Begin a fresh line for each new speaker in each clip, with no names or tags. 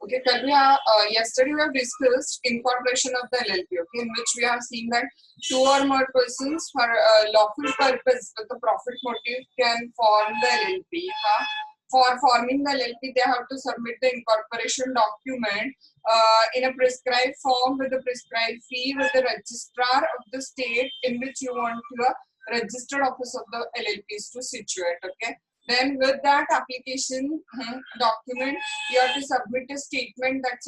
Okay, yesterday we have discussed incorporation of the LLP, okay, in which we have seen that two or more persons for lawful purpose with a profit motive can form the LLP. For forming the LLP, they have to submit the incorporation document in a prescribed form with a prescribed fee with the registrar of the state in which you want the registered office of the LLPs to situate. Okay. Then with that application document, you have to submit a statement. That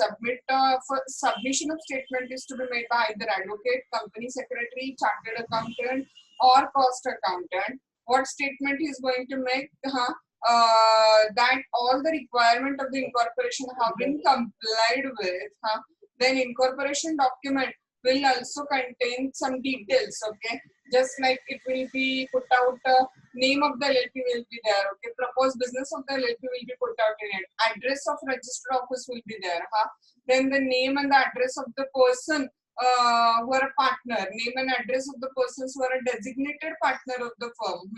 for submission of statement is to be made by either advocate, company secretary, chartered accountant, or cost accountant. What statement he is going to make? That all the requirement of the incorporation have been complied with. Then incorporation document will also contain some details. Okay, just like it will be put out. Name of the LLP will be there. Okay, proposed business of the LLP will be put out in it. Address of registered office will be there. Then the name and the address of the person who are a partner. Name and address of the persons who are a designated partner of the firm.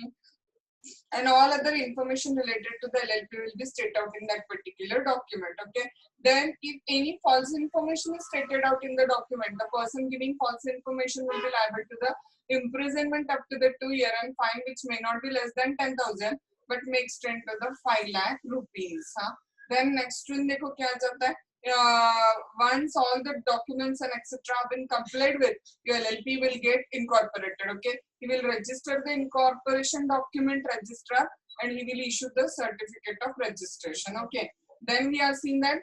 And all other information related to the LLP will be stated out in that particular document. Okay. Then if any false information is stated out in the document, the person giving false information will be liable to the imprisonment up to the 2 year and fine which may not be less than 10,000 but may extend to the 5 lakh rupees. Then next one देखो क्या जाता है. Once all the documents and etc. have been complied with, your LLP will get incorporated. Okay, he will register the incorporation document registrar and he will issue the certificate of registration. Okay, then we have seen that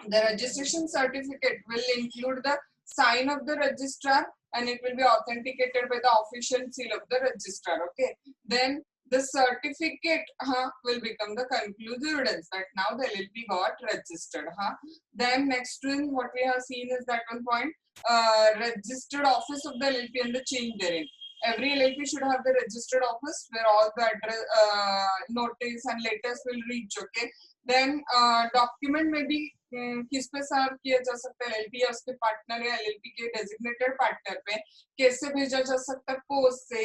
the registration certificate will include the sign of the registrar and it will be authenticated by the official seal of the registrar. Okay, then the certificate will become the conclusive evidence that now the LLP got registered. Then next one, what we have seen is that one point, registered office of the LLP and the change therein. Every LLP should have the registered office where all the address, notice and letters will reach. Okay. Then document may be किस पे सर्व किया जा सकता है, LLP या उसके partner या LLP के डेजिग्नेटेड पार्टनर पे कैसे भेजा जा सकता है, पोस्ट से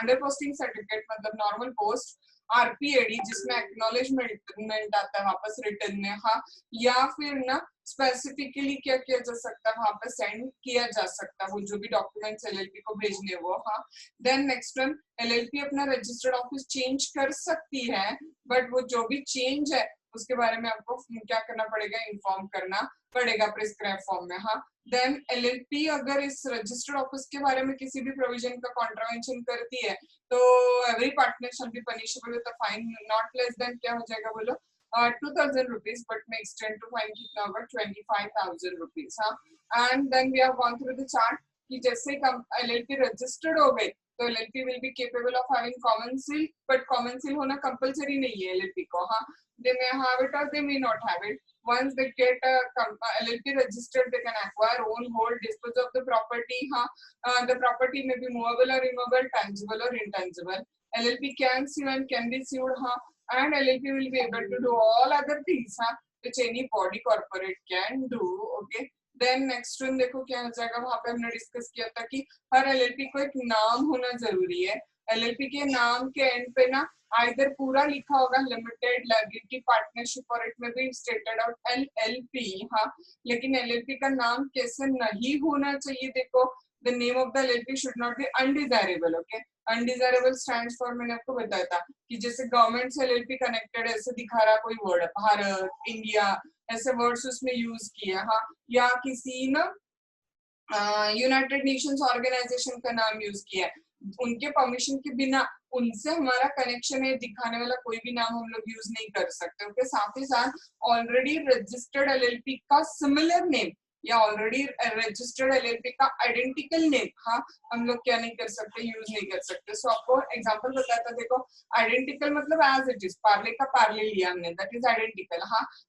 अंडर पोस्टिंग सर्टिफिकेट मतलब नॉर्मल पोस्ट, आरपीएडी जिसमें एक्नॉलेजमेंट आता है वापस रिटर्न में, या फिर ना स्पेसिफिकली क्या किया जा सकता है वहां पे सेंड किया जा सकता है वो जो भी डॉक्यूमेंट्स एलएलपी को भेजने वो. देन नेक्स्ट वन, एलएलपी अपना रजिस्टर्ड ऑफिस चेंज कर सकती है बट वो जो भी चेंज है उसके बारे में आपको क्या करना पड़ेगा, इन्फॉर्म करना पड़ेगा प्रिस्क्राइब फॉर्म में. देन एलएलपी अगर इस रजिस्टर्ड ऑफिस के बारे में किसी भी प्रोविजन का कॉन्ट्रावेंशन करती है तो every partner shall be punishable with a fine not less than क्या हो जाएगा बोलो 2,000 rupees but may extend to fine कितना होगा 25,000 rupees. And then we have gone through the chart कि जैसे एलएलपी रजिस्टर्ड हो गई तो LLP will be capable of having common seal, but common seal होना compulsory नहीं है LLP को. They may have it or they may not have it. Once they get a LLP registered, they can acquire, own, hold, dispose of the property. The property may be movable or immovable, tangible or intangible. LLP can sue and can be sued. And LLP will be able to do all other things which any body corporate can do. Okay. Then next one देखो क्या हो जाएगा, वहां पे हमने discuss किया था कि हर एलएलपी को एक नाम होना जरूरी है. एलएलपी के नाम के एंड पे ना आइदर पूरा लिखा होगा लिमिटेड लायबिलिटी पार्टनरशिप और इट में भी स्टेटेड आउट एलएलपी. लेकिन एलएलपी का नाम कैसे नहीं होना चाहिए, देखो the name of the LLP should not be undesirable. Okay, undesirable stands for मैंने आपको बताया था कि जैसे गवर्नमेंट से LLP कनेक्टेड ऐसे दिखा रहा कोई वर्ड, भारत, इंडिया ऐसे वर्ड्स उसमें यूज किया. या किसी ना यूनाइटेड नेशंस ऑर्गेनाइजेशन का नाम यूज किया है, उनके परमिशन के बिना उनसे हमारा कनेक्शन है दिखाने वाला कोई भी नाम हम लोग यूज नहीं कर सकते. ओके, साथ ही साथ ऑलरेडी रजिस्टर्ड एलएलपी का सिमिलर नेम या ऑलरेडी रजिस्टर्ड एलएलपी का आइडेंटिकल नेम हम लोग क्या नहीं कर सकते, यूज नहीं कर सकते. सो आपको एग्जांपल बताया था, देखो आइडेंटिकल मतलब एज इट इज, पार्ले का पार्ले लिया हमने, that is identical.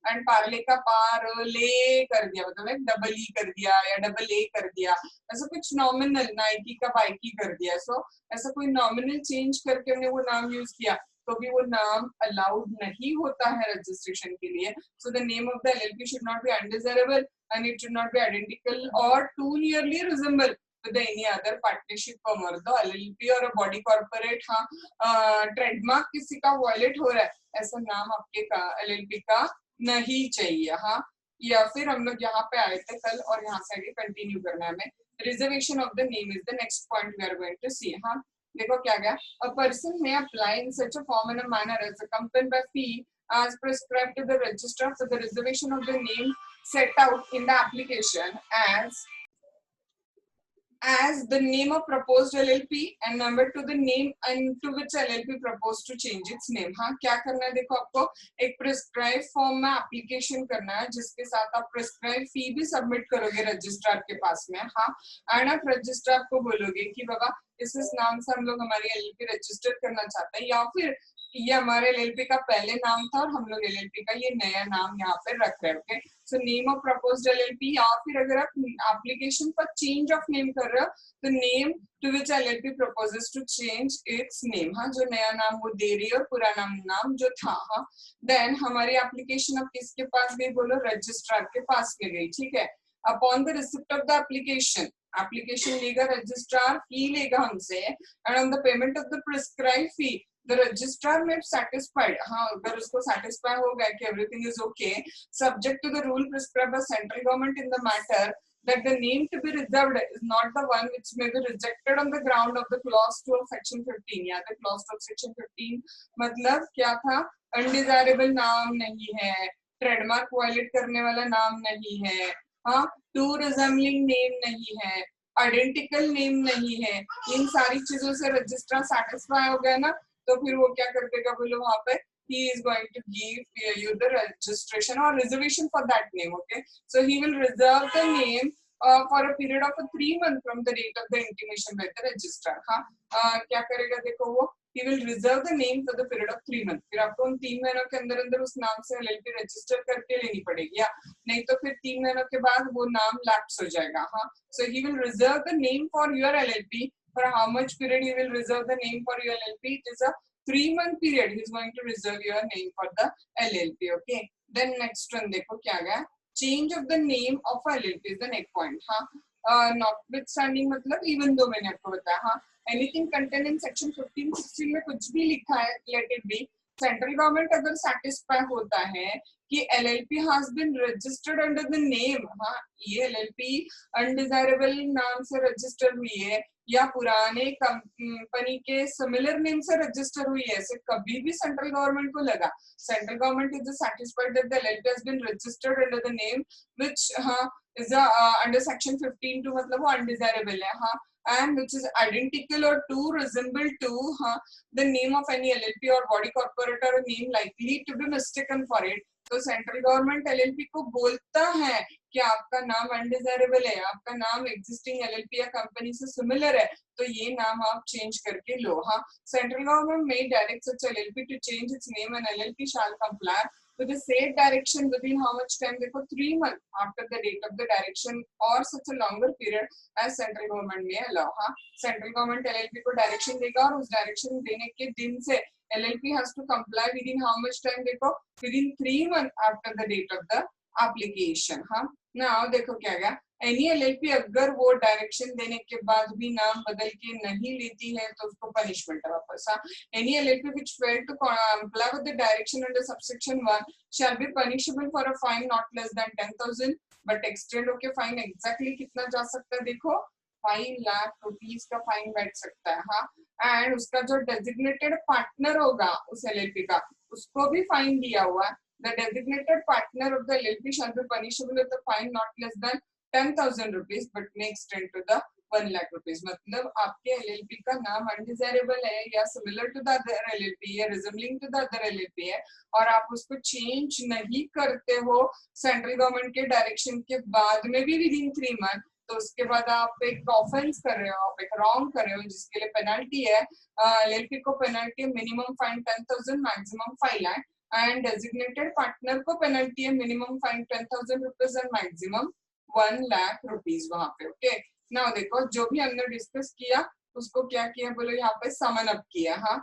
And Parle का पार्ले कर दिया मतलब डबल ई कर दिया या डबल ए कर दिया, ऐसा कुछ नॉमिनल, नाइकी का बाइकी कर दिया. सो ऐसा कोई नॉमिनल चेंज करके हमने वो नाम यूज किया तो भी वो नाम अलाउड नहीं होता है रजिस्ट्रेशन के लिए. So the name of the LLP should not be undesirable and it should not be identical or too nearly resemble with any other partnership firm or the LLP or a body corporate, हाँ trademark किसी का violet हो रहा है ऐसा नाम आपके का LLP का नहीं चाहिए, हाँ। या फिर हम लोग यहाँ पे आए थे कल और यहाँ से आगे कंटिन्यू करना है हमें। Reservation of the name is the next point we are going to see, हाँ। देखो क्या गया, a person may apply in such a form and a manner as accompanied by fee as prescribed to the registrar for the reservation of the name set out in the application as the name of proposed LLP and number 2 the name and to which LLP proposed to change its name। हाँ क्या करना है, देखो आपको एक prescribe form में application करना है जिसके साथ आप प्रिस्क्राइब फी भी सबमिट करोगे रजिस्ट्रार के पास में, हाँ। एंड आप रजिस्ट्रार को बोलोगे कि बाबा इस नाम से हम लोग हमारी LLP रजिस्टर करना चाहते हैं, या फिर ये हमारे LLP का पहले नाम था और हम लोग LLP का ये नया नाम यहाँ पे रख रहे हैं, okay. So name of proposed LLP, या फिर अगर आप एप्लीकेशन पर चेंज ऑफ नेम कर रहे हो तो name to which LLP proposes to change its name, हाँ जो नया नाम वो दे रही है और पुराना नाम जो था, हाँ। देन हमारी एप्लीकेशन अब किसके पास गई, बोलो रजिस्ट्रार के पास में गई, ठीक है। Upon the receipt of the application, application लेगा रजिस्ट्रार, फी लेगा हमसे, and on the payment of the prescribe fee the registrar may satisfied, हाँ अगर उसको satisfy हो गया कि everything is okay, subject to the rule prescribed by central government in the matter that the name to be reserved is not the one which may be rejected on the ground of the clause 2 of section 15, या the clause 2 of section 15 मतलब क्या था, undesirable नाम नहीं है, trademark violet करने वाला नाम नहीं है, हाँ टू रिजेम्बलिंग नेम नहीं है, आइडेंटिकल नेम नहीं है, इन सारी चीजों से रजिस्ट्रार सेटिस्फाई हो गया ना, तो फिर वो क्या कर देगा, बोलो वहां पे he is going to give you the registration or reservation for that name, okay। So he will reserve the name for a period of 3 months from the date of the intimation by the registrar, हाँ क्या करेगा देखो वो, he will reserve the name for the period of 3 months, फिर आपको उन 3 महीनों के अंदर अंदर उस नाम से LLP रजिस्टर करके लेनी पड़ेगी, या नहीं तो फिर 3 महीनों के बाद वो नाम लैप्स हो जाएगा, हाँ। So he will reserve the name for your LLP, for how much period he will reserve the name for your LLP, it is a 3-month period he is going to reserve your name for the LLP, okay। Then next one देखो क्या गया, change of the name of LLP is the next point, हाँ। notwithstanding मतलब even though मैंने आपको बताया, हाँ anything contained in section 15-16 में कुछ भी लिखा है, let it be, central government अगर सेटिस्फाई होता है कि LLP has been registered under the name, हाँ ये LLP अनडिजायरेबल नाम से रजिस्टर हुई है या पुराने कंपनी के सिमिलर नेम से रजिस्टर हुई है, ऐसे कभी भी सेंट्रल गवर्नमेंट को लगा, central government is satisfied that the LLP has been registered under the name which हाँ is under section 15 to मतलब वो अनडिजायरेबल है, हाँ, and which is identical or to resemble to the name of any LLP or body corporate or a name likely to be mistaken for it, तो central government LLP को बोलता है कि आपका नाम अनडिजायरेबल है, आपका नाम एग्जिस्टिंग LLP या कंपनी से सिमिलर है, तो ये नाम आप चेंज करके लो, हाँ। Central government may direct such LLP to change its name and LLP shall comply with the said direction within how much time, देखो 3 months after the date of the direction or such a longer period as central government may allow, हाँ। Central government LLP को direction देगा और उस direction देने के दिन से LLP has to comply within how much time, देखो within 3 months after the date of the application, हाँ। now देखो क्या गया, any LLP अगर वो डायरेक्शन देने के बाद भी नाम बदल के नहीं लेती है तो उसको पनिशमेंट है वापस, हाँ। any LLP which failed to comply with the direction under subsection 1 shall be punishable for a fine not less than 10,000 but extend, okay, fine exactly कितना जा सकता है, देखो 5 लाख रुपीस का फाइन बैठ सकता है, हाँ। एंड उसका जो डेजिग्नेटेड पार्टनर होगा उस LLP का उसको भी फाइन दिया हुआ है, the designated partner of the LLP shall be punishable with a fine not less than 10,000 rupees but may extend to the 1 lakh rupees, मतलब आपके LLP का नाम अनडिजायरेबल है या similar to the other LLP या resembling to the other LLP है और आप उसको चेंज नहीं करते हो सेंट्रल गवर्नमेंट के डायरेक्शन के बाद में भी विदिन 3 मंथ, तो उसके बाद आप एक ऑफेंस कर रहे हो, आप एक रॉन्ग कर रहे हो जिसके लिए पेनल्टी है, LLP को पेनल्टी है minimum fine 10,000 maximum 5 lakh and designated partner को पेनल्टी है minimum fine 10,000 rupees and maximum 1 lakh rupees वहां पे, ओके। नाउ देखो जो भी हमने डिस्कस किया उसको क्या किया बोलो यहाँ पे समन अप किया। हाँ,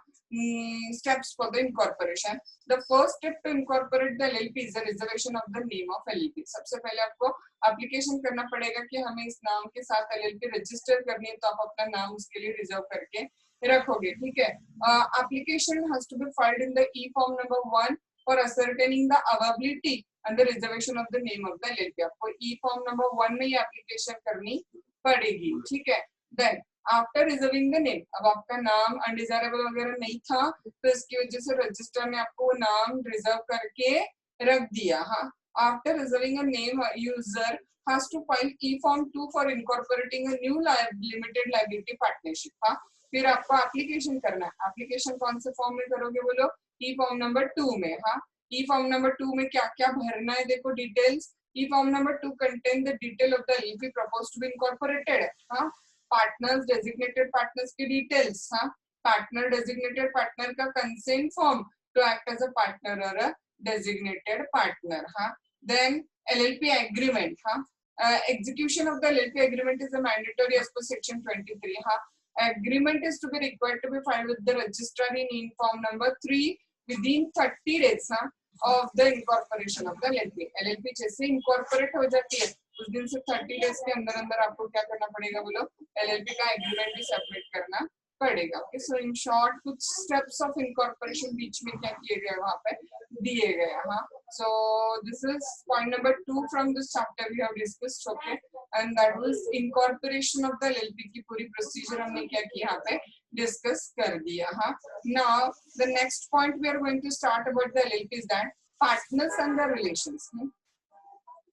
steps for the incorporation. The first step to incorporate the LLP is the reservation of the name of LLP. सबसे पहले आपको एप्लीकेशन करना पड़ेगा कि हमें इस नाम के साथ LLP रजिस्टर करनी है, तो आप अपना नाम उसके लिए रिजर्व करके रखोगे, ठीक है। Application has to be filed in the E form number 1 for ascertaining the availability and the reservation of the name of the LLP. आपको ई फॉर्म नंबर 1 में ये एप्लीकेशन करनी पड़ेगी, ठीक है। Then after reserving the name, अब आपका नाम अनडिजायरेबल वगैरह नहीं था तो इसकी वजह से रजिस्टर ने आपको वो नाम रिजर्व करके रख दिया। हाँ, after reserving a name user has to file E form 2 for incorporating a new limited liability partnership. हाँ, फिर आपको एप्लीकेशन करना है। एप्लीकेशन कौन से फॉर्म में करोगे बोलो, ई फॉर्म नंबर 2 में। हाँ, ई फॉर्म नंबर 2 में क्या क्या भरना है देखो details. E form number 2 contain the detail of the LLP proposed to be incorporated। हाँ, पार्टनर्स डेजिग्नेटेड पार्टनर्स की डिटेल्स। हाँ, पार्टनर डेजिग्नेटेड पार्टनर का consent form to act as a partner और अ डेजिग्नेटेड पार्टनर। हाँ, then LLP agreement. हाँ, execution of the LLP agreement is a mandatory as per section 23। हाँ, agreement is to be required to be filed with the registrar in form number 3 within 30 days हाँ, of the incorporation of the LLP। LLP जैसे incorporate हो जाती है उस दिन से 30 days के अंदर अंदर आपको क्या करना पड़ेगा बोलो, LLP का एग्रीमेंट भी सबमिट करना पड़ेगा। ओके, सो इन शॉर्ट कुछ स्टेप्स ऑफ इनकॉर्पोरेशन बीच में क्या किए गए वहां पे दिए गए। हाँ, so this is point number 2 from this chapter we have discussed. Okay, and that was incorporation of the LLP की पूरी प्रोसीजर हमने क्या किया यहाँ पे डिस्कस कर दिया। हाँ, now the next point we are going to start about the LLP is that partners and the relations.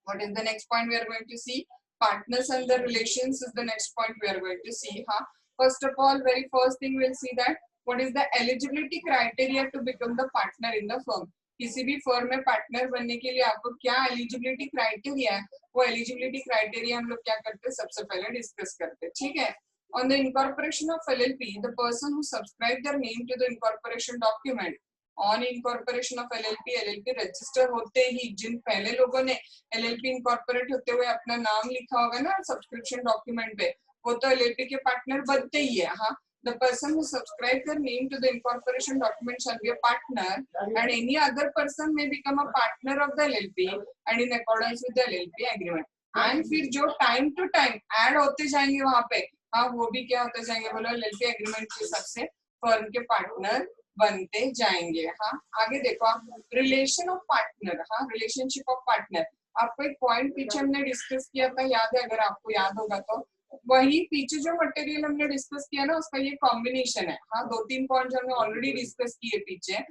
What is the next point we are going to see? Partners and the relations is the next point we are going to see. Huh? First of all, very first thing we'll see that what is the eligibility criteria to become the partner in the firm. किसी भी firm में partner बनने के लिए आपको क्या eligibility criteria है, वो एलिजिबिलिटी क्राइटेरिया हम लोग क्या करते हैं सबसे पहले डिस्कस करते हैं, ठीक है। On the incorporation of LLP, the person who subscribed their name to the incorporation document on incorporation of LLP register होते ही जिन पहले लोगों ने LLP इनकॉर्पोरेट होते हुए अपना नाम लिखा होगा ना सब्सक्रिप्शन डॉक्यूमेंट पे, वो तो LLP के पार्टनर बनते ही है। हाँ, the person who subscribed their name to the incorporation document shall be a partner and any other person may become a partner of the LLP and in accordance with the LLP agreement। and फिर जो time to time add होते जाएंगे वहां पे, हाँ वो भी क्या होते जाएंगे बोलो, LLP एग्रीमेंट के हिसाब से फर्म के पार्टनर बनते जाएंगे। हाँ, आगे देखो आप रिलेशन ऑफ पार्टनर। हाँ, रिलेशनशिप ऑफ पार्टनर, आपको एक पॉइंट पीछे हमने डिस्कस किया था, याद है? अगर आपको याद होगा तो वही पीछे जो मटेरियल हमने डिस्कस किया ना उसका ये कॉम्बिनेशन है। हाँ, 2-3 पॉइंट हमने ऑलरेडी डिस्कस किए पीछे।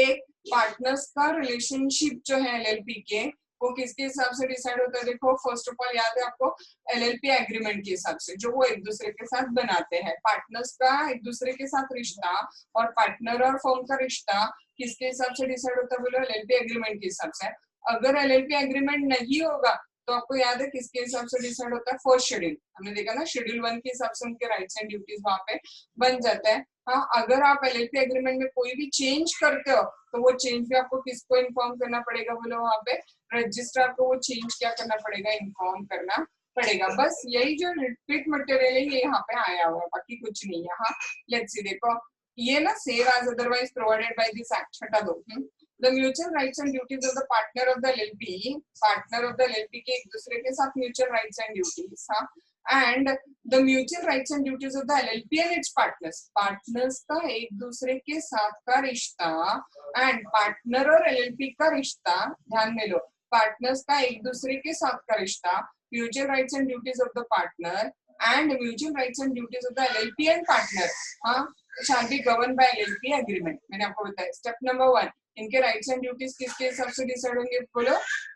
एक, पार्टनर्स का रिलेशनशिप जो है LLP के वो किसके हिसाब से डिसाइड होता है? देखो फर्स्ट ऑफ ऑल याद है आपको, LLP एग्रीमेंट के हिसाब से जो वो एक दूसरे के साथ बनाते हैं। पार्टनर्स का एक दूसरे के साथ रिश्ता और पार्टनर और फर्म का रिश्ता किसके हिसाब से डिसाइड होता है बोलो? LLP एग्रीमेंट के हिसाब से। अगर LLP एग्रीमेंट नहीं होगा तो आपको याद है किसके हिसाब से डिसाइड होता है? फर्स्ट शेड्यूल, हमने देखा ना, शेड्यूल 1 के हिसाब से उनके राइट्स एंड ड्यूटीज वहां पे बन जाता है। हाँ, अगर आप LLP एग्रीमेंट में कोई भी चेंज करते हो तो वो चेंज भी आपको किसको इन्फॉर्म करना पड़ेगा बोलो? वहां पे रजिस्ट्रार को वो चेंज क्या करना पड़ेगा? इन्फॉर्म करना पड़ेगा। बस यही जो रिपीट मटेरियल है ये यहाँ पे आया हुआ है, बाकी कुछ नहीं है। हाँ, लेट्स सी, देखो ये ना save as otherwise provided by this act, हटा दो। The mutual rights and duties of the partner of the LLP के एक दूसरे के साथ mutual rights and duties। हाँ, and the mutual rights and duties of the LLP and its partners का एक दूसरे के साथ का रिश्ता and partner और LLP का रिश्ता, ध्यान में लो, partners का एक दूसरे के साथ का रिश्ता, mutual rights and duties of the partner and mutual rights and duties of the LLP and partner, हाँ, shall be governed by LLP agreement। मैंने आपको बताया स्टेप नंबर 1, इनके राइट्स एंड ड्यूटीज किसके हिसाब से डिसाइड होंगे बोलो?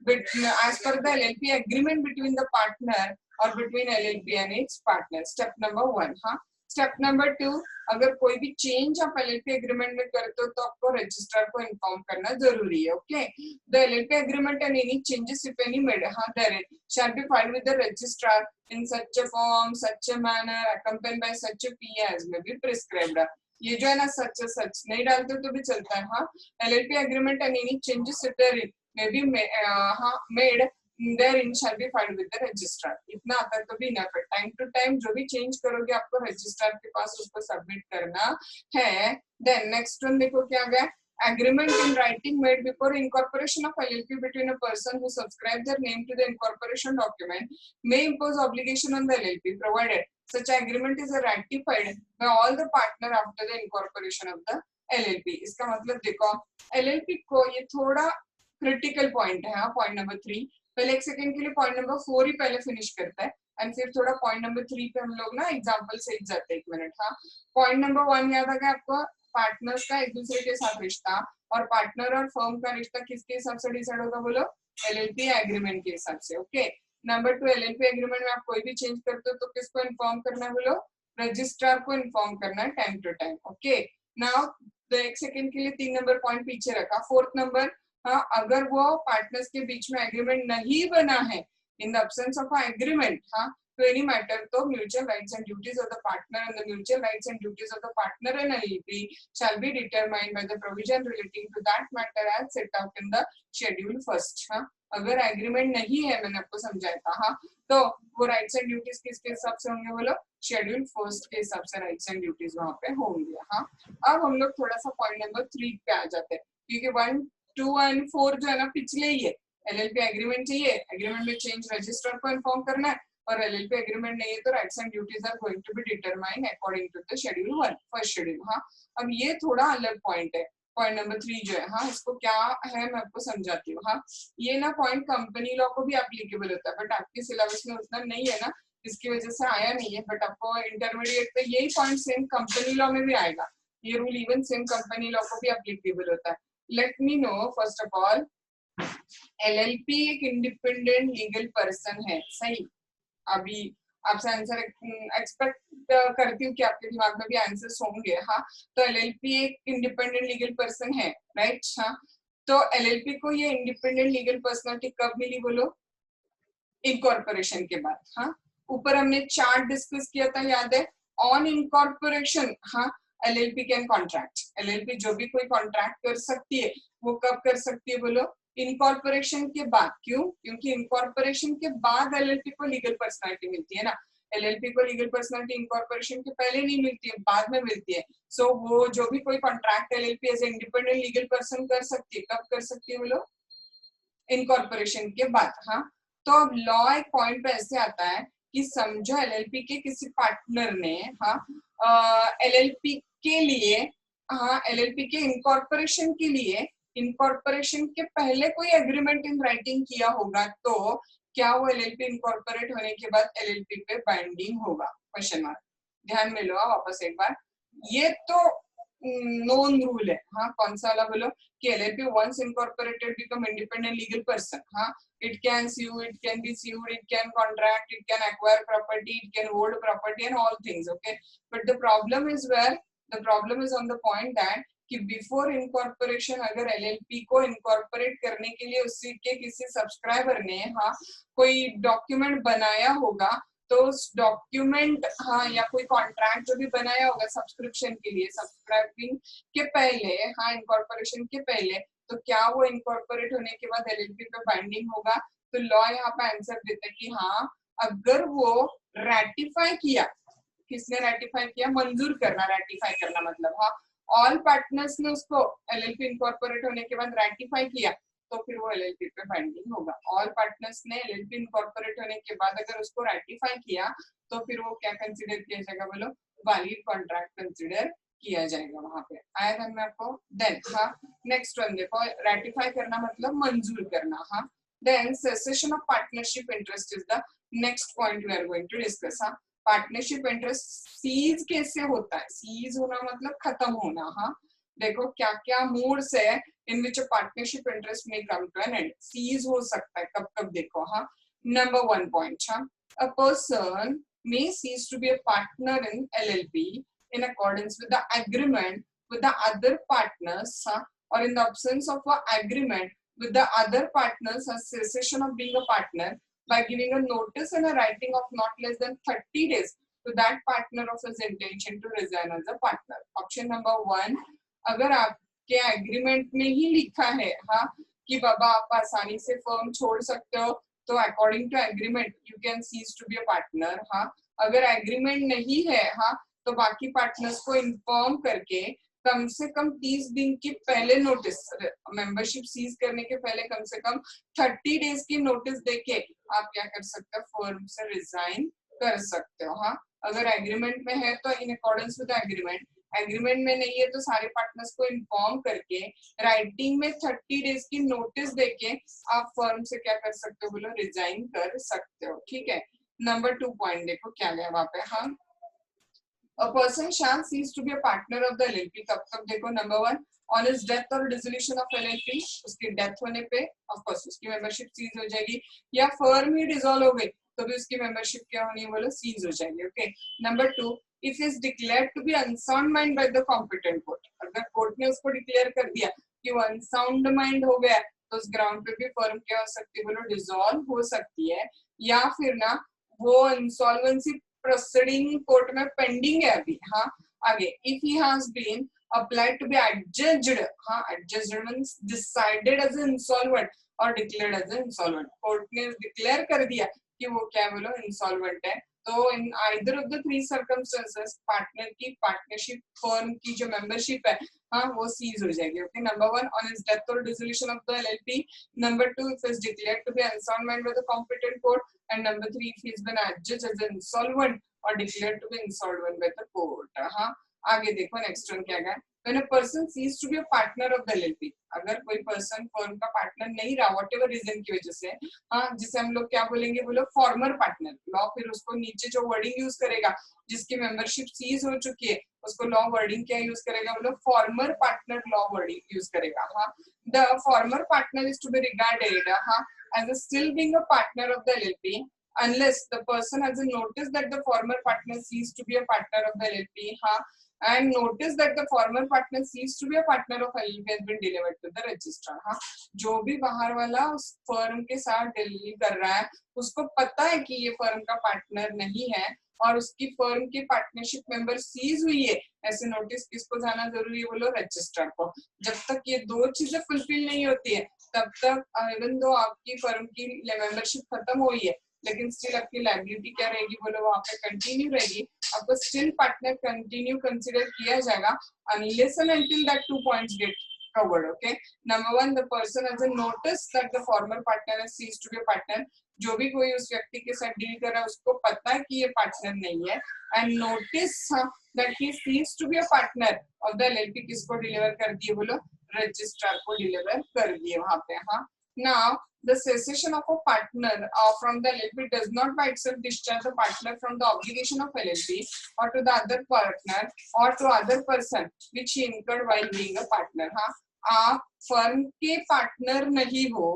As per the LLP agreement between the partner और between LLP and its partner. Step number 1। हाँ, स्टेप नंबर 2, अगर कोई भी चेंज आप LLP एग्रीमेंट में करते हो तो आपको रजिस्ट्रार को इन्फॉर्म करना जरूरी है। Okay, the LLP agreement and any changes if any made, हाँ, there shall be filed with the registrar in such a form, such a manner, accompanied by such a fee as may be prescribed। ये जो है ना सच नहीं डालते तो भी चलता है। हाँ, LLP agreement and any changes if there may be हाँ made therein shall be filed with the registrar. इतना आता है तो भी इनफ है. टाइम टू टाइम जो भी चेंज करोगे आपको रजिस्ट्रार के पास उसको सबमिट करना है. देन नेक्स्ट वन देखो क्या गया. Agreement in writing made before incorporation of LLP between a person who subscribed their name to the incorporation document may impose obligation on the LLP, provided such agreement is ratified by all the partner after the incorporation of the LLP. इसका मतलब देखो LLP को ये थोड़ा critical point है. Point number 3 पहले एक second के लिए पॉइंट नंबर 4 ही पहले फिनिश करता है एंड फिर थोड़ा पॉइंट नंबर 3 पे हम लोग ना एग्जांपल से जाते हैं. 1 मिनट. हाँ, पॉइंट नंबर 1 याद आ गया आपको. पार्टनर्स का एक दूसरे के साथ रिश्ता और पार्टनर और फर्म का रिश्ता किसके हिसाब से डिसाइड होगा बोलो. एलएलपी एग्रीमेंट के हिसाब से. ओके. नंबर 2 एलएलपी एग्रीमेंट में आप कोई भी चेंज करते हो तो किसको इन्फॉर्म करना है बोलो. रजिस्ट्रार को इन्फॉर्म करना है time to time. Okay. Now एक सेकंड के लिए 3 नंबर पॉइंट पीछे रखा. 4th नंबर, हाँ, अगर वो पार्टनर्स के बीच में एग्रीमेंट नहीं बना है in the absence of agreement, हाँ, to any matter, so mutual rights and duties of the partner and the mutual rights and duties of the partner and LLP shall be determined by the provision relating to that matter as set out in the schedule first. हाँ, अगर agreement नहीं है, मैंने आपको समझाया था, हाँ, तो वो राइट्स एंड ड्यूटीज किसके हिसाब से होंगे बोलो. शेड्यूल फर्स्ट के हिसाब से राइट्स एंड ड्यूटीज वहां पे होंगे. हाँ, अब हम लोग थोड़ा सा पॉइंट नंबर 3 पे आ जाते हैं क्योंकि 1, 2 एंड 4 जो है ना पिछले ही है. एलएलपी एग्रीमेंट चाहिए, एग्रीमेंट में चेंज रजिस्ट्रार को इन्फॉर्म करना है और एलएलपी एग्रीमेंट नहीं है तो rights and duties are going to be determined according to the schedule 1 first schedule. हाँ, अब ये थोड़ा अलग पॉइंट है. पॉइंट नंबर 3 जो है, हाँ, इसको क्या है मैं आपको समझाती हूँ. हाँ, ये ना पॉइंट कंपनी लॉ को भी एप्लीकेबल होता है बट आपके सिलेबस में उतना नहीं है ना, इसकी वजह से आया नहीं है. बट आपको इंटरमीडिएट पे यही पॉइंट सेम कंपनी लॉ में भी आएगा. ये rule even same company law को भी एप्लीकेबल होता है. Let me know first of all, LLP एक इंडिपेंडेंट लीगल पर्सन है. सही. अभी आपसे आंसर एक्सपेक्ट करती हूँ कि आपके दिमाग में भी आंसर्स होंगे. हाँ, तो एलएलपी एक इंडिपेंडेंट लीगल पर्सन है, राइट. हाँ, तो एलएलपी को ये इंडिपेंडेंट लीगल पर्सनालिटी कब मिली बोलो. इनकॉर्पोरेशन के बाद. हाँ, ऊपर हमने चार्ट डिस्कस किया था, याद है. ऑन इनकॉर्पोरेशन, हाँ, एलएलपी कैन कॉन्ट्रैक्ट. एलएलपी जो भी कोई कॉन्ट्रैक्ट कर सकती है वो कब कर सकती है बोलो. इनकॉर्पोरेशन के बाद. क्यों? क्योंकि इनकॉर्पोरेशन के बाद एलएलपी को लीगल पर्सनालिटी मिलती है ना. एलएलपी को लीगल पर्सनालिटी इनकॉर्पोरेशन के पहले नहीं मिलती है, बाद में मिलती है. सो वो जो भी कोई contract LLP as a independent legal person कर सकती है. कब कर सकती है बोलो. इनकॉर्पोरेशन के बाद. हाँ, तो अब लॉ एक पॉइंट पे ऐसे आता है कि समझो एलएलपी के किसी पार्टनर ने, हाँ, एलएलपी के लिए, हाँ, एलएलपी के इनकॉर्पोरेशन के लिए इनकॉर्पोरेशन के पहले कोई एग्रीमेंट इन राइटिंग किया होगा तो क्या वो एलएलपी इनकॉर्पोरेट होने के बाद एलएलपी पे बाइंडिंग होगा. Question mark. ध्यान में लो वापस एक बार. ये तो नोन रूल है. हाँ, कौन सा वाला बोलो कि LLP once incorporated become independent legal person. हाँ, it can sue, it can be sued, it can contract, it can acquire property, it can hold property and all things. Okay, but the problem is where the problem is on the point that कि before incorporation अगर LLP को incorporate करने के लिए उसी के किसी subscriber ने, हाँ, कोई डॉक्यूमेंट बनाया होगा तो उस डॉक्यूमेंट, हाँ, या कोई कॉन्ट्रैक्ट जो भी बनाया होगा सब्सक्रिप्शन के लिए, सब्सक्राइबिंग के पहले, हाँ, इनकॉर्पोरेशन के पहले, तो क्या वो इनकॉर्पोरेट होने के बाद एलएलपी पे बाइंडिंग होगा. तो लॉ यहाँ पे आंसर देता है कि हाँ, अगर वो रैटिफाई किया. किसने रैटिफाई किया? मंजूर करना. रैटिफाई करना मतलब, हाँ, ऑल पार्टनर्स ने उसको एलएलपी इनकॉर्पोरेट होने के बाद रैटिफाई किया तो फिर वो एलएलपी पे बाइंडिंग होगा. ऑल पार्टनर्स ने एलएलपी इनकॉर्पोरेट होने के बाद अगर उसको रैटिफाई किया तो फिर वो क्या कंसीडर किया जाएगा बोलो. वैलिड कॉन्ट्रैक्ट कंसीडर किया जाएगा. वहां पे आया था मैं आपको. देन, हाँ, नेक्स्ट वन देखो. रैटिफाई करना मतलब मंजूर करना. हाँ, then cessation of partnership interest is the next point we are going to discuss. हाँ, पार्टनरशिप इंटरेस्ट सीज कैसे होता है. सीज होना मतलब खत्म होना. हाँ, देखो क्या क्या मूड्स है इन विच पार्टनरशिप इंटरेस्ट में come to an end. Cease हो सकता है कब कब देखो. हाँ, नंबर 1 पॉइंट. हाँ, a person may cease to be a partner in LLP in accordance with the agreement with the other partners, or in the absence of an agreement with the other partners, a cessation of being a partner by giving a notice and a writing of not less than 30 days to that partner of his intention to resign as a partner. Option number 1, अगर आपके agreement में ही लिखा है, हाँ, कि बाबा आप आसानी से फर्म छोड़ सकते हो तो according to agreement you can cease to be a partner. हाँ, अगर एग्रीमेंट नहीं है हाँ तो बाकी पार्टनर्स को इन्फॉर्म करके कम से कम 30 दिन की पहले नोटिस, मेंबरशिप सीज करने के पहले कम से कम 30 डेज की नोटिस देके आप क्या कर सकते हो, फर्म से रिजाइन कर सकते हो। हाँ, अगर एग्रीमेंट में है तो in accordance with agreement, agreement में नहीं है तो सारे पार्टनर्स को इन्फॉर्म करके राइटिंग में 30 डेज की नोटिस देके आप फर्म से क्या कर सकते हो, बोलो रिजाइन कर सकते हो। ठीक है, नंबर 2 पॉइंट देखो क्या गया वहां पे। हाँ, a person shall cease to be a partner of the LLP कब तक देखो, number 1 on his death or dissolution of LLP, उसकी डेथ होने पे ऑफ कोर्स उसकी मेंबरशिप सीज हो जाएगी, या फर्म ही डिसॉल्व हो गई तो भी उसकी मेंबरशिप क्या होनी है, बोलो सीज हो जाएगी। Okay, number 2 if is declared to be unsound mind by the competent court, अगर कोर्ट ने उसको डिक्लेयर कर दिया कि वो अनसाउंड माइंड हो गया तो उस ग्राउंड पे भी फर्म क्या हो सकती है, बोलो डिसॉल्व हो सकती है, या फिर ना वो इंसॉल्वेंसी प्रोसीडिंग कोर्ट में पेंडिंग है अभी। हाँ, आगे if he has been applied to be adjudged, हाँ adjudged means decided as insolvent और डिक्लेयर्ड एज इंसॉल्वेंट, कोर्ट ने डिक्लेयर कर दिया कि वो क्या बोलो इंसॉल्वेंट है, तो in either of the 3 circumstances partner की पार्टनरशिप फर्म की जो मेंबरशिप है हाँ वो सीज हो जाएगी। Okay, number 1 on his death और dissolution of the LLP, number 2 if is declared to be unsound mind by the competent court, and number 3 if he's been adjudged as insolvent or declared to be insolvent by the court। हाँ, आगे देखो next one क्या है, when a person ceases to be a partner of the LLP, अगर कोई person firm का partner नहीं रहा व्हाटएवर रीजन की वजह से, हाँ जिसे हम लोग क्या बोलेंगे, बोलो फॉर्मर पार्टनर। लॉ फिर उसको नीचे जो वर्डिंग यूज करेगा जिसकी मेंबरशिप सीज हो चुकी है उसको लॉ वर्डिंग क्या यूज करेगा, बोलो former partner law wording use करेगा। हाँ, the former partner is to be regarded हाँ as a still being a partner of the LLP unless the person has a notice that the former partner ceased to be a partner of the LLP हाँ, and notice that the former partner ceased to be a partner of LLP has been delivered to the registrar। हाँ, जो भी बाहर वाला उस firm के साथ deal कर रहा है उसको पता है कि ये फर्म का पार्टनर नहीं है और उसकी फर्म की पार्टनरशिप मेंबर सीज हुई है, ऐसे नोटिस किसको जाना जरूरी है, बोलो रजिस्ट्रार को। जब तक ये 2 चीजें फुलफिल नहीं होती है तब तक इवन दो आपकी फर्म की मेंबरशिप खत्म हुई है लेकिन स्टिल आपकी लायबिलिटी क्या रहेगी, बोलो वहां पे कंटिन्यू रहेगी, आपको स्टिल पार्टनर कंटिन्यू कंसीडर किया जाएगा unless and until that 2 points get covered। Okay, number 1 the person has a notice that the former partner has ceased to be a partner, जो भी कोई उस व्यक्ति के साथ डील कर रहा है उसको पता है कि ये पार्टनर नहीं है, and notice that he cease to be a partner of the LLP किसको डिलीवर कर दिए, बोलो रजिस्ट्रार को डिलीवर कर दिए वहां पे। हाँ, now the cessation of a partner from the LLP does not by itself discharge the partner from the obligation of LLP or to the other partner or to other person which he incurred while being a partner। हाँ, आप firm के partner नहीं हो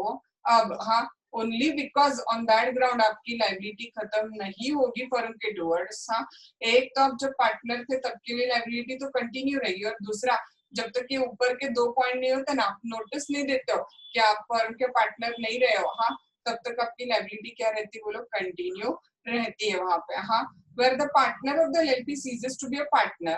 अब, हाँ only because on that ground आपकी liability खत्म नहीं होगी फर्म के टूवर्ड्स। हाँ, एक तो आप जब पार्टनर थे तब के लिए लाइबिलिटी तो कंटिन्यू रहेगी, और दूसरा जब तक ये ऊपर के 2 पॉइंट नहीं होते ना, आप नोटिस नहीं देते हो कि आप फर्म के पार्टनर नहीं रहे हो, हाँ तब तक आपकी लाइबिलिटी क्या रहती है, बोलो कंटिन्यू रहती है वहां पे। हाँ, where the partner of the LLP ceases to be a partner,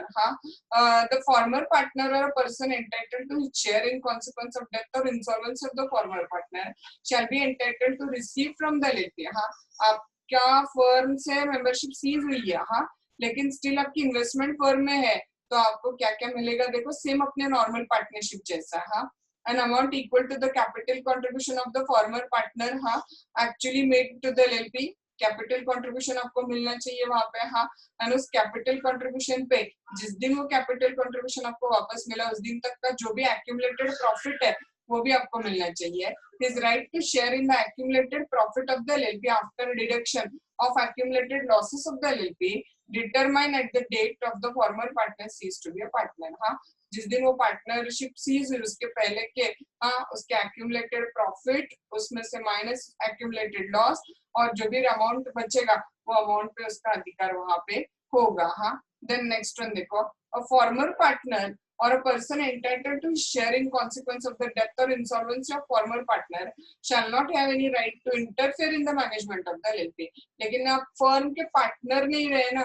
the former partner or a person entitled to share in consequence of death or insolvency of the former partner shall be entitled to receive from the LLP। हाँ, आपका firm से membership seize हुई है हाँ, लेकिन still आपकी investment firm में है तो आपको क्या क्या मिलेगा, देखो सेम अपने नॉर्मल पार्टनरशिप जैसा। हाँ, an amount equal to the capital contribution of the former partner हाँ actually made to the LLP, capital contribution आपको मिलना चाहिए वहां पे। हाँ, एंड उस कैपिटल कंट्रीब्यूशन पे जिस दिन वो कैपिटल कंट्रीब्यूशन आपको वापस मिला उस दिन तक का जो भी एक्यूमुलेटेड प्रॉफिट है वो भी आपको मिलना चाहिए। His right to share in the accumulated profit of the LLP after deduction of accumulated losses of the LLP determine at the date of the former partner cease to be a partner. हाँ, जिस दिन वो partnership seize हुई उसके पहले के हाँ उसके एक्यूमुलेटेड प्रॉफिट उसमें से माइनस एक्यूमुलेटेड लॉस और जो भी अमाउंट बचेगा वो अमाउंट पे उसका अधिकार वहां पे होगा। हाँ, देन नेक्स्ट वन देखो, अ former partner or a person entitled to share in consequence of the death or insolvency of former partner shall not have any right to interfere in the management of the LLP। लेकिन आप firm के partner नहीं रहे ना,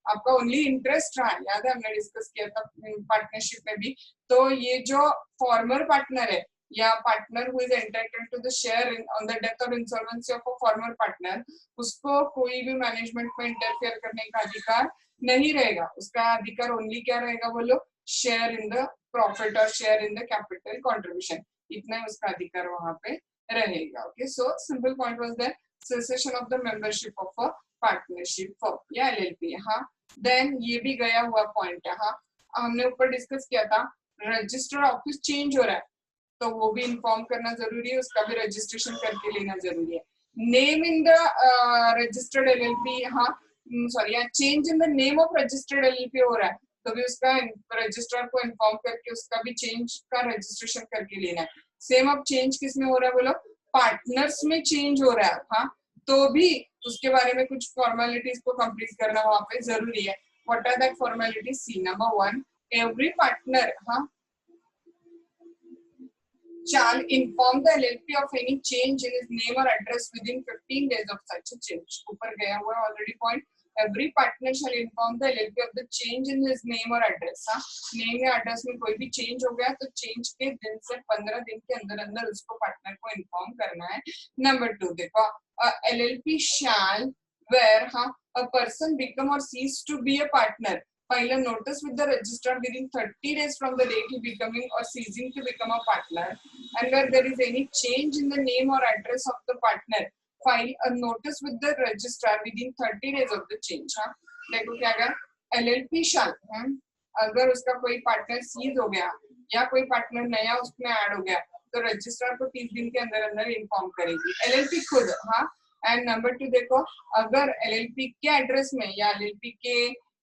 आपका only interest रहा, याद है हमने डिस्कस किया था पार्टनरशिप में भी, तो ये जो फॉर्मर पार्टनर है या partner who is entitled to the share on the death और insolvency of a former partner, उसको कोई भी मैनेजमेंट में इंटरफेयर करने का अधिकार नहीं रहेगा। उसका अधिकार ओनली क्या रहेगा बोलो, शेयर इन द प्रॉफिट और share in the capital contribution, इतना ही उसका अधिकार वहां पे रहेगा। Okay, so simple point was that cessation of the membership of a partnership firm या एलएलपी। हाँ, देन ये भी गया हुआ पॉइंट है। हाँ, हमने ऊपर डिस्कस किया था रजिस्टर ऑफिस चेंज हो रहा है तो वो भी इन्फॉर्म करना जरूरी है, उसका भी रजिस्ट्रेशन करके लेना जरूरी है। Name in the registered LLP, हाँ सॉरी, या change in the name of registered LLP हो रहा है तो भी उसका रजिस्ट्रार को इन्फॉर्म करके उसका भी चेंज का रजिस्ट्रेशन करके लेना है। सेम अब चेंज किस में हो रहा है बोलो, पार्टनर्स में चेंज हो रहा है। हाँ, तो भी उसके बारे में कुछ फॉर्मेलिटीज को कंप्लीट करना वहां पे जरूरी है। What are that formalities? C number 1, every partner shall inform the LLP of any change in his name or address within 15 days of such a change. ऊपर गया हुआ है already point. Every partner shall inform the LLP of the change in his name or address. हाँ, name या address में कोई भी change हो गया तो change के दिन से 15 दिन के अंदर अंदर उसको partner को inform करना है। Number 2 देखो, LLP shall where a person become or cease to be a partner file a notice with the registrar within 30 days from the date he becoming or ceasing to become a partner, and where there is any change in the name or address of the partner file a notice with the registrar within 30 days of the change. हाँ, देखो क्या है, LLP shall, अगर उसका कोई partner seize हो गया या कोई पार्टनर नया उसमें ऐड हो गया तो रजिस्ट्रार को 30 दिन के अंदर अंदर इन्फॉर्म करेगी LLP खुद। हाँ, एंड नंबर 2 देखो, अगर LLP के एड्रेस में या LLP के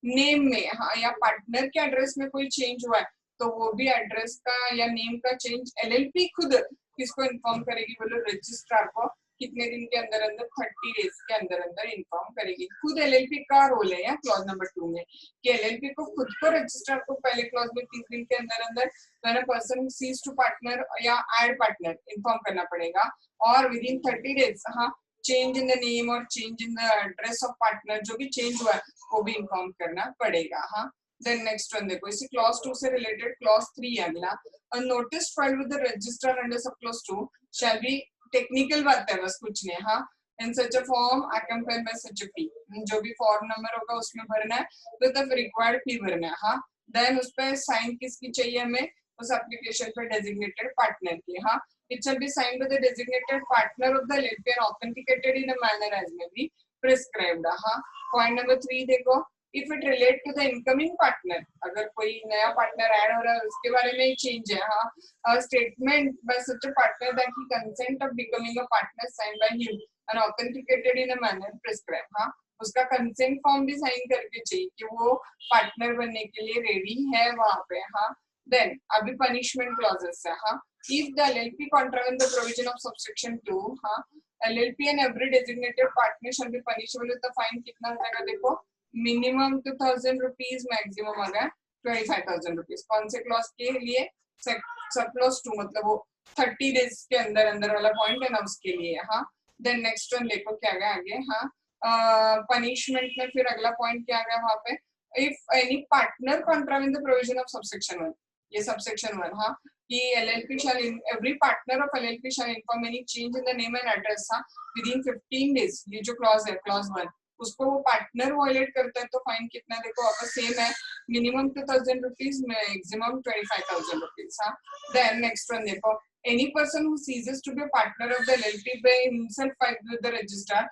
नेम में, हाँ, या पार्टनर के एड्रेस में कोई चेंज हुआ है तो वो भी एड्रेस का या नेम का चेंज LLP खुद किसको इन्फॉर्म करेगी बोलो, रजिस्ट्रार को। कितने दिन के अंदर अंदर? 30 डेज के अंदर अंदर इन्फॉर्म करेगी। खुद LLP का रोल है क्लॉज नंबर 2 में कि LLP को खुद को रजिस्ट्रार को पहले क्लॉज में 30 दिन के अंदर अंदर when a person cease to partner या ऐड पार्टनर इन्फॉर्म करना पड़ेगा, और विद इन 30 डेज हाँ चेंज इन द नेम और change in the address of partner जो भी चेंज हुआ है वो भी इन्फॉर्म करना पड़ेगा। हाँ, देन नेक्स्ट वन देखो, इसी क्लॉज 2 से रिलेटेड क्लॉज 3 अगला, a notice filed with the registrar under sub clause 2 shall be, technical बात है बस कुछ नहीं। हाँ, इन सच अ फॉर्म अकम्पेनिड बाय सच अ फी, जो भी फॉर्म नंबर होगा उसमें भरना है विद द रिक्वायर्ड फी भरना है। हाँ, देन उस पे साइन किसकी चाहिए हमें, उस एप्लीकेशन पे डेजिग्नेटेड पार्टनर की। हाँ, it shall be signed by the designated partner of the LLP and authenticated in a manner as may be prescribed. हाँ, पॉइंट नंबर 3 देखो, if it relate to the incoming partner, अगर कोई नया partner add हो रहा है उसके बारे में चेंज है। हाँ, statement by such a partner that he consent of becoming a partner signed by him and authenticated in a manner prescribe. हाँ, उसका कंसेंट फॉर्म भी साइन करके चाहिए कि वो पार्टनर बनने के लिए रेडी है वहां पे। हाँ, देन अभी पनिशमेंट क्लॉजेस है। हाँ, if the LLP contravene the provision of subsection 2, हाँ, LLP and every designated partner shall be punishable with the fine। कितना हो जाएगा देखो, मिनिमम 2000 रुपीज, मैक्सिमम आ गया 25,000 रुपीज। कौन से क्लॉज के लिए? सब क्लॉज 2, मतलब वो 30 डेज के अंदर अंदर वाला पॉइंट है ना उसके लिए। हाँ, देन नेक्स्ट वन देखो क्या गया आगे। हाँ, पनिशमेंट में फिर अगला पॉइंट क्या गया वहां पे, if any partner contravene the provision of subsection 1, ये सबसेक्शन 1। हाँ, कि LLP shall every partner of LLP shall inform any change in the name and address हाँ within 15 days, ये जो क्लॉज है क्लॉज 1, उसको वो पार्टनर वायलेट करता है तो फाइन कितना देखो वापस सेम है, मिनिमम 2000 रुपीज, मैक्सिमम 25,000 रुपीज। हाँ, देन नेक्स्ट वन देखो, any person who ceases to be a partner of the LLP by himself filed with the registrar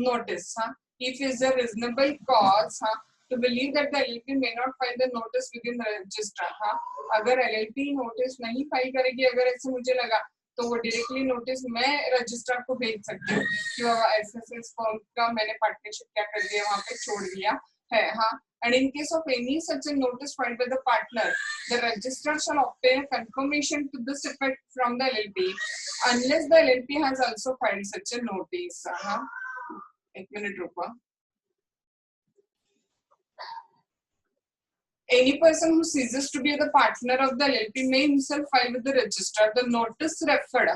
notice हाँ, if is a reasonable cause हाँ to believe that the LLP may not file the notice within the registrar। हाँ, अगर LLP notice नहीं file करेगी, अगर ऐसे मुझे लगा तो वो डायरेक्टली नोटिस मैं रजिस्ट्रार को भेज सकती हूँ कि बाबा ऐसे फर्म का मैंने पार्टनरशिप क्या कर दिया, वहां पे छोड़ दिया है। हाँ, and in case of any such a notice filed by the partner, the registrar shall obtain a confirmation to this effect from the LLP unless the LLP has also filed such a notice। हाँ, एक minute रुको। Any person who ceases to be the partner of the LLP may himself file with the registrar the notice referred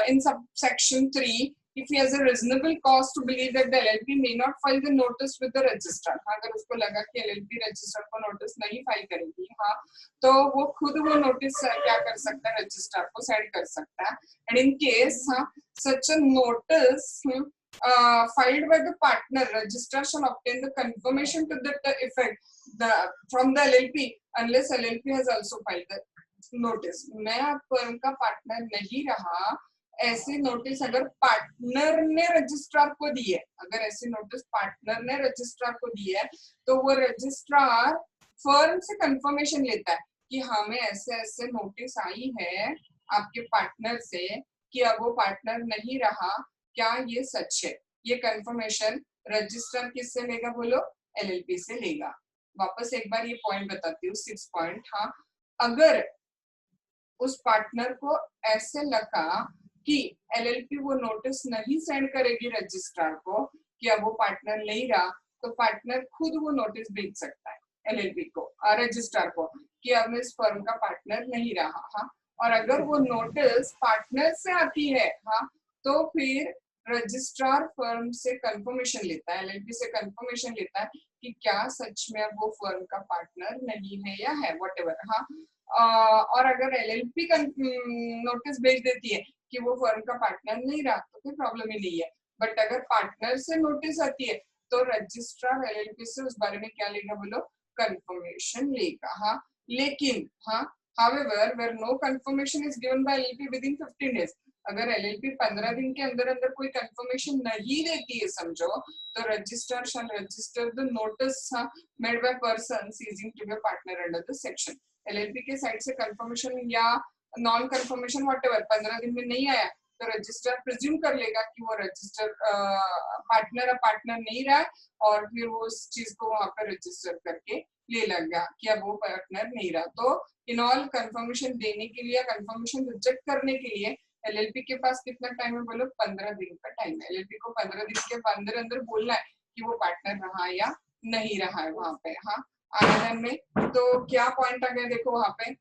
in subsection 3 if he has a reasonable cause to believe that the LLP may not file the notice with the registrar, अगर उसको लगा कि LLP registrar को notice नहीं file करेगी, हाँ, तो वो खुद वो नोटिस क्या कर सकता है, रजिस्ट्रार को सेंड कर सकता है. And in case such a notice filed by the partner, registrar shall obtain the confirmation to that effect from the LLP unless LLP has also filed the notice. मैं आप फर्म का partner नहीं रहा, ऐसी notice अगर partner ने registrar को दी है, अगर ऐसी नोटिस पार्टनर ने रजिस्ट्रार को दी है, तो वो रजिस्ट्रार फर्म से कंफर्मेशन लेता है कि हमें ऐसे ऐसे नोटिस आई है आपके पार्टनर से कि अब वो पार्टनर नहीं रहा, क्या ये सच है? ये कंफर्मेशन रजिस्ट्रार किससे लेगा बोलो? LLP से लेगा. वापस एक बार ये पॉइंट बताती हूँ, 6 पॉइंट. हाँ, अगर उस पार्टनर को ऐसे लगा कि LLP वो नोटिस नहीं सेंड करेगी रजिस्ट्रार को कि अब वो पार्टनर नहीं रहा, तो पार्टनर खुद वो नोटिस भेज सकता है LLP को, रजिस्ट्रार को, कि अब मैं इस फर्म का पार्टनर नहीं रहा. हाँ, और अगर वो नोटिस पार्टनर से आती है, हाँ, तो फिर रजिस्ट्रार फर्म से कंफर्मेशन लेता है, LLP से कंफर्मेशन लेता है कि क्या सच में अब वो फर्म का पार्टनर नहीं है या है, व्हाटएवर. हाँ, और अगर LLP नोटिस भेज देती है कि वो फर्म का पार्टनर नहीं रहा, तो कोई प्रॉब्लम ही नहीं है. बट अगर पार्टनर से नोटिस आती है तो रजिस्ट्रार LLP से उस बारे में क्या लेगा बोलो? कंफर्मेशन लेगा. हाँ, लेकिन हाँ, however where no confirmation is given by LLP within 15 days, अगर LLP 15 दिन के अंदर अंदर कोई कंफर्मेशन नहीं देती है समझो, तो registrar shall register the notice made by person ceasing to be a partner under the section. LLP के साइड से कंफर्मेशन या नॉन कंफर्मेशन व्हाटएवर 15 दिन में नहीं आया, तो रजिस्ट्रार प्रिज्यूम कर लेगा कि वो रजिस्टर पार्टनर नहीं रहा, और फिर वो उस चीज को वहां पर रजिस्टर करके ले लगा कि अब वो पार्टनर नहीं रहा. तो इन ऑल कंफर्मेशन देने के लिए, कंफर्मेशन रिजेक्ट करने के लिए LLP के पास कितना टाइम है बोलो? 15 दिन का टाइम है. LLP को 15 दिन के अंदर अंदर बोलना है कि वो पार्टनर रहा या नहीं रहा है वहां पे. हाँ, आवेदन में तो क्या पॉइंट आ गया देखो वहां पे,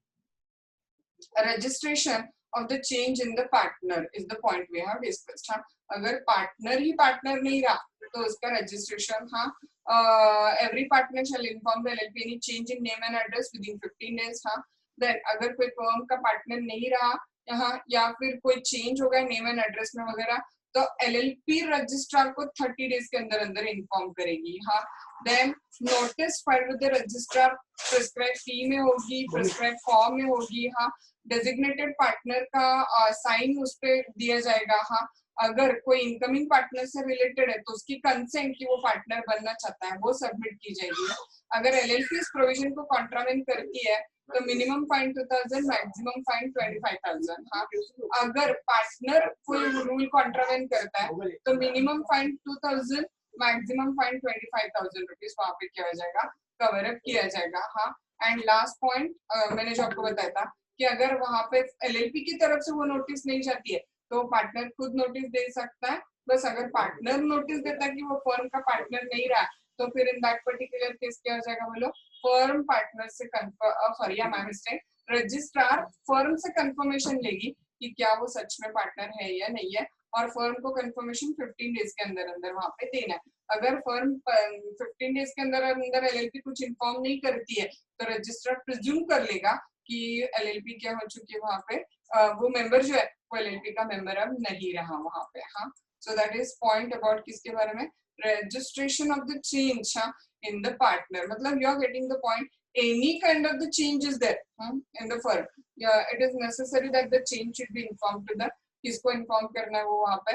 registration of the change in the partner is the point we have discussed. हाँ, अगर पार्टनर ही पार्टनर नहीं रहा तो उसका रजिस्ट्रेशन, हाँ, every partner shall inform the LLP any change in name and address within 15 days. हाँ, then अगर कोई फर्म का पार्टनर नहीं रहा यहाँ, या फिर कोई चेंज हो गया नेम एंड एड्रेस में वगैरह, तो LLP रजिस्ट्रार को 30 डेज के अंदर अंदर इन्फॉर्म करेगी. हाँ, then notice filed with the registrar prescribe fee में होगी, प्रिस्क्राइब फॉर्म में होगी. हाँ, डेजिग्नेटेड पार्टनर का साइन उस पे दिया जाएगा. हाँ, अगर कोई इनकमिंग पार्टनर से रिलेटेड है तो उसकी कंसेंट कि वो पार्टनर बनना चाहता है वो सबमिट की जाएगी. अगर LLP इस प्रोविजन को कॉन्ट्रावेंट करती है तो मिनिमम फाइन 2000, मैक्सिमम फाइन 25,000. हाँ, अगर पार्टनर कोई रूल कॉन्ट्रावेंट करता है तो minimum fine 2000, maximum fine 25,000 rupees वहां पे किया जाएगा, कवर अप किया जाएगा. हाँ, एंड लास्ट पॉइंट मैंने जो आपको बताया था कि अगर वहां पे LLP की तरफ से वो नोटिस नहीं जाती है तो पार्टनर खुद नोटिस दे सकता है. बस अगर पार्टनर नोटिस देता है कि वो फर्म का पार्टनर नहीं रहा, तो फिर इन दैट पर्टिकुलर केस क्या हो जाएगा बोलो? फर्म पार्टनर से रजिस्ट्रार फर्म से कंफर्मेशन लेगी कि क्या वो सच में पार्टनर है या नहीं है, और फर्म को कंफर्मेशन 15 डेज के अंदर अंदर वहां पे देना है. अगर फर्म 15 डेज के अंदर अंदर LLP कुछ इन्फॉर्म नहीं करती है तो रजिस्ट्रार प्रिज्यूम कर लेगा कि LLP क्या हो चुकी है वहां पे, वो मेंबर जो है वो LLP का मेंबर अब नहीं रहा वहां पे. हाँ, so that is point about किसके बारे में? registration of the change in the partner. मतलब you are getting the point. Any kind of the change is there in the firm. Yeah, it is necessary that the change should be informed to the, किसको inform करना है वो वहाँ पे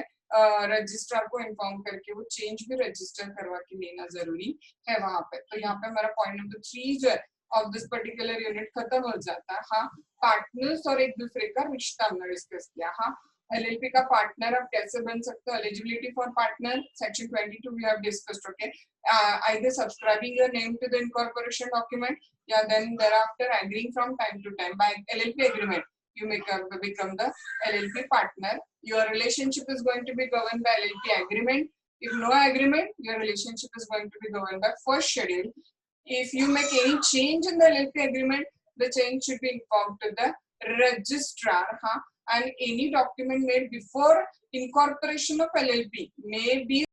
registrar को inform करके वो चेंज भी रजिस्टर करवा के लेना जरूरी है वहाँ पे. तो यहाँ पे हमारा पॉइंट नंबर 3 जो है ऑफ दिस पर्टिकुलर यूनिट खत्म हो जाता है. हाँ, पार्टनर्स और एक दूसरे का रिश्ता हमने डिस्कस किया. हाँ, LLP का पार्टनर आप कैसे बन सकते हो? Eligibility for partner section 22 we have discussed. Okay, either subscribing your name to the incorporation document, yeah, then thereafter agreeing from time to time by LLP agreement you become the LLP partner. Your relationship is going to be governed by LLP agreement. If no agreement, your relationship is going to be governed by first schedule. If you make any change in the LLP agreement, the change should be informed to the registrar, and any document made before incorporation of LLP may be